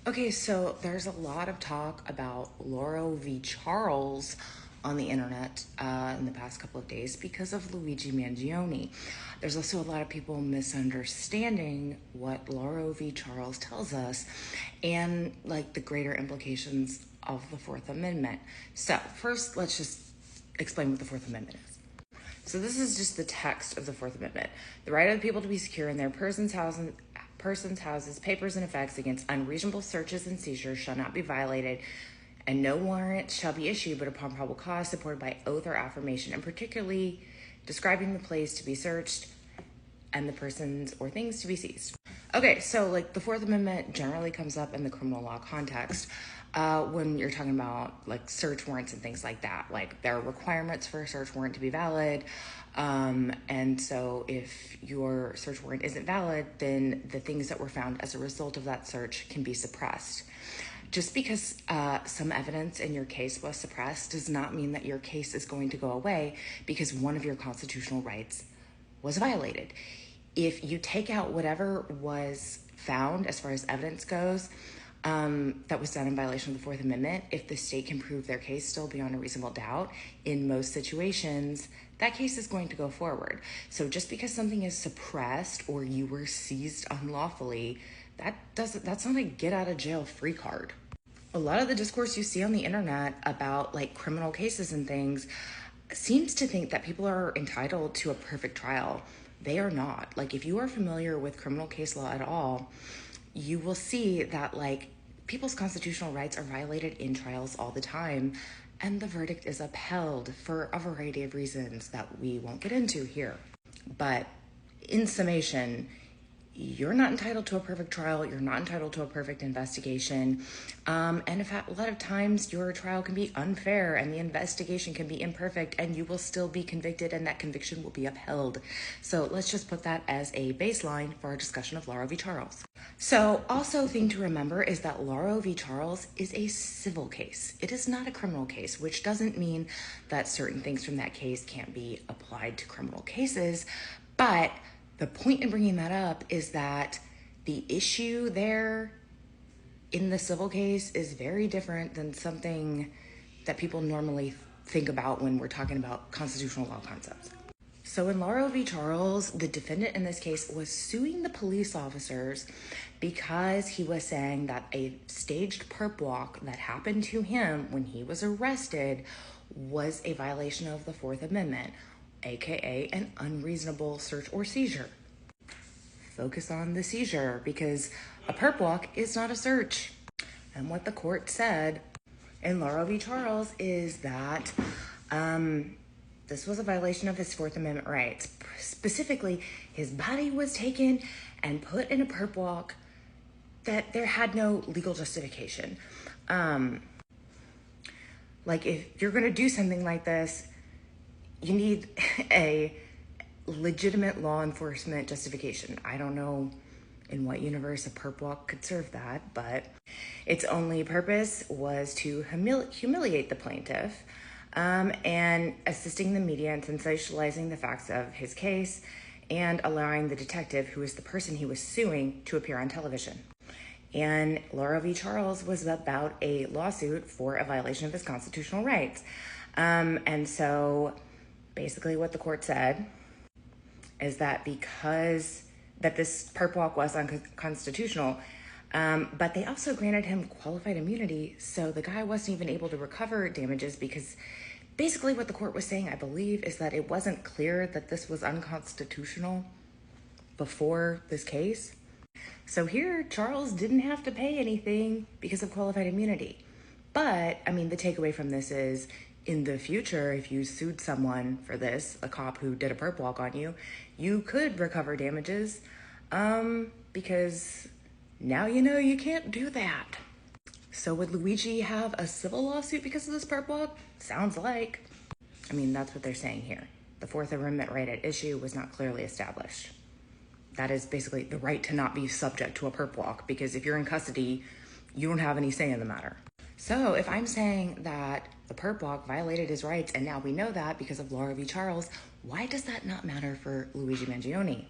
Okay, so there's a lot of talk about Lauro v. Charles on the internet in the past couple of days because of Luigi Mangione. There's also a lot of people misunderstanding what Lauro v. Charles tells us and like the greater implications of the Fourth Amendment. So first, let's just explain what the Fourth Amendment is. So this is just the text of the Fourth Amendment. The right of the people to be secure in their persons, houses, papers, and effects against unreasonable searches and seizures shall not be violated, and no warrant shall be issued but upon probable cause supported by oath or affirmation, and particularly describing the place to be searched and the persons or things to be seized. Okay, so like the Fourth Amendment generally comes up in the criminal law context when you're talking about like search warrants and things like that. Like there are requirements for a search warrant to be valid. And so if your search warrant isn't valid, then the things that were found as a result of that search can be suppressed. Just because some evidence in your case was suppressed does not mean that your case is going to go away because one of your constitutional rights was violated. If you take out whatever was found as far as evidence goes, that was done in violation of the Fourth Amendment, if the state can prove their case still beyond a reasonable doubt, in most situations, that case is going to go forward. So just because something is suppressed or you were seized unlawfully, that's not a get out of jail free card. A lot of the discourse you see on the internet about like criminal cases and things seems to think that people are entitled to a perfect trial. They are not. Like if you are familiar with criminal case law at all, you will see that like people's constitutional rights are violated in trials all the time, and the verdict is upheld for a variety of reasons that we won't get into here. But in summation, you're not entitled to a perfect trial. You're not entitled to a perfect investigation. And in fact, a lot of times your trial can be unfair and the investigation can be imperfect and you will still be convicted and that conviction will be upheld. So let's just put that as a baseline for our discussion of Lauro v. Charles. So also thing to remember is that Lauro v. Charles is a civil case. It is not a criminal case, which doesn't mean that certain things from that case can't be applied to criminal cases, but the point in bringing that up is that the issue there in the civil case is very different than something that people normally think about when we're talking about constitutional law concepts. So in Lauro v. Charles, the defendant in this case was suing the police officers because he was saying that a staged perp walk that happened to him when he was arrested was a violation of the Fourth Amendment, aka an unreasonable search or seizure. Focus on the seizure because a perp walk is not a search. And what the court said in Lauro v. Charles is that this was a violation of his Fourth Amendment rights. Specifically, his body was taken and put in a perp walk that there had no legal justification. Like if you're going to do something like this, you need a legitimate law enforcement justification. I don't know in what universe a perp walk could serve that, but its only purpose was to humiliate the plaintiff and assisting the media in sensationalizing the facts of his case and allowing the detective, who is the person he was suing, to appear on television. And Lauro v. Charles was about a lawsuit for a violation of his constitutional rights. And so basically what the court said is that because that this perp walk was unconstitutional, but they also granted him qualified immunity, so the guy wasn't even able to recover damages because basically what the court was saying, I believe, is that it wasn't clear that this was unconstitutional before this case. So here, Charles didn't have to pay anything because of qualified immunity. But, I mean, the takeaway from this is, in the future, if you sued someone for this, a cop who did a perp walk on you, you could recover damages because now you know you can't do that. So would Luigi have a civil lawsuit because of this perp walk? Sounds like. I mean, that's what they're saying here. The Fourth Amendment right at issue was not clearly established. That is basically the right to not be subject to a perp walk, because if you're in custody, you don't have any say in the matter. So if I'm saying that the perp walk violated his rights, and now we know that because of Lauro v. Charles, why does that not matter for Luigi Mangione?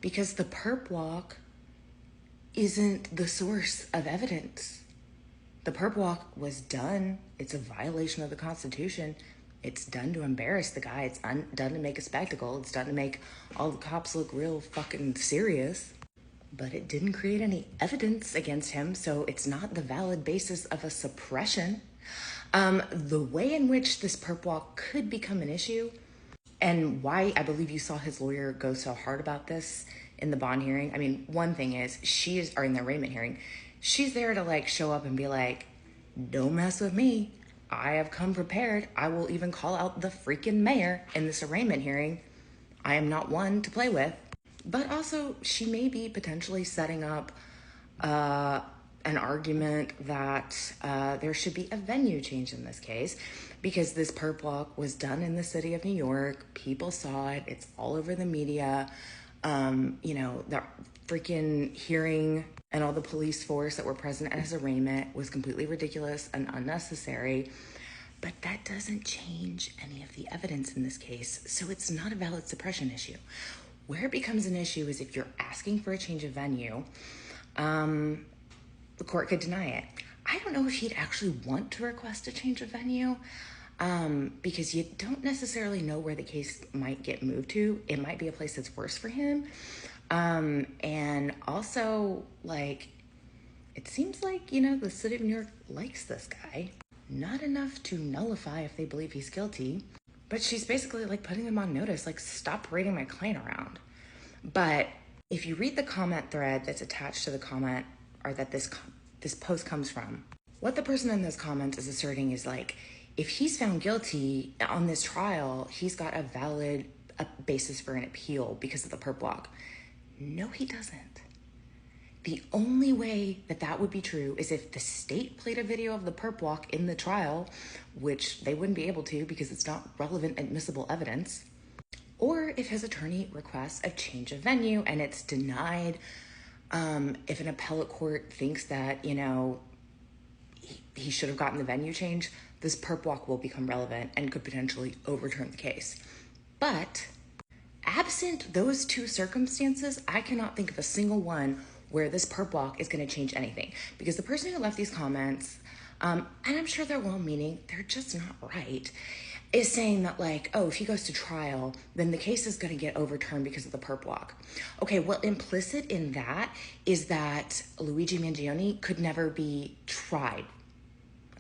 Because the perp walk isn't the source of evidence. The perp walk was done. It's a violation of the Constitution. It's done to embarrass the guy. It's done to make a spectacle. It's done to make all the cops look real fucking serious. But it didn't create any evidence against him, so it's not the valid basis of a suppression. The way in which this perp walk could become an issue, and why I believe you saw his lawyer go so hard about this in the bond hearing. I mean, one thing is, or in the arraignment hearing, she's there to like show up and be like, don't mess with me. I have come prepared. I will even call out the freaking mayor in this arraignment hearing. I am not one to play with. But also, she may be potentially setting up an argument that there should be a venue change in this case, because this perp walk was done in the city of New York. People saw it. It's all over the media. The freaking hearing and all the police force that were present at his arraignment was completely ridiculous and unnecessary. But that doesn't change any of the evidence in this case, so it's not a valid suppression issue. Where it becomes an issue is if you're asking for a change of venue, the court could deny it. I don't know if he'd actually want to request a change of venue, because you don't necessarily know where the case might get moved to. It might be a place that's worse for him. And also, like, it seems like, the city of New York likes this guy. Not enough to nullify if they believe he's guilty, but she's basically like putting him on notice, like, stop parading my client around. But if you read the comment thread that's attached to the comment, or that this post comes from, what the person in those comments is asserting is like, if he's found guilty on this trial, he's got a valid basis for an appeal because of the perp walk. No, he doesn't. The only way that would be true is if the state played a video of the perp walk in the trial, which they wouldn't be able to because it's not relevant admissible evidence, or if his attorney requests a change of venue and it's denied. If an appellate court thinks that, he should have gotten the venue change, this perp walk will become relevant and could potentially overturn the case. But absent those two circumstances, I cannot think of a single one where this perp walk is going to change anything. Because the person who left these comments, and I'm sure they're well-meaning, they're just not right, is saying that, like, oh, if he goes to trial, then the case is going to get overturned because of the perp walk. Okay, well, implicit in that is that Luigi Mangione could never be tried,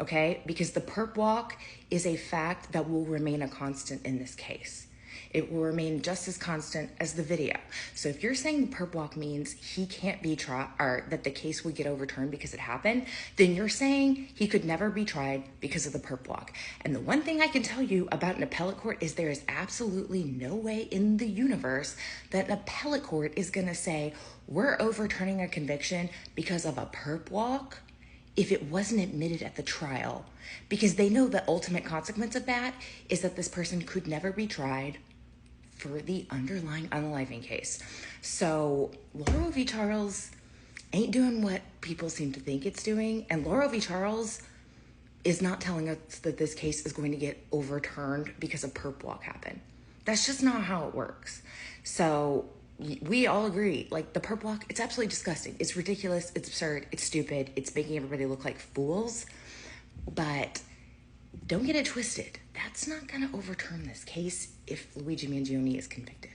okay? Because the perp walk is a fact that will remain a constant in this case. It will remain just as constant as the video. So if you're saying the perp walk means he can't be tried, or that the case would get overturned because it happened, then you're saying he could never be tried because of the perp walk. And the one thing I can tell you about an appellate court is there is absolutely no way in the universe that an appellate court is going to say, we're overturning a conviction because of a perp walk if it wasn't admitted at the trial. Because they know the ultimate consequence of that is that this person could never be tried for the underlying unaliving case. So Lauro v. Charles ain't doing what people seem to think it's doing. And Lauro v. Charles is not telling us that this case is going to get overturned because a perp walk happened. That's just not how it works. So we all agree, like, the perp walk, it's absolutely disgusting. It's ridiculous. It's absurd. It's stupid. It's making everybody look like fools. But don't get it twisted. That's not going to overturn this case if Luigi Mangione is convicted.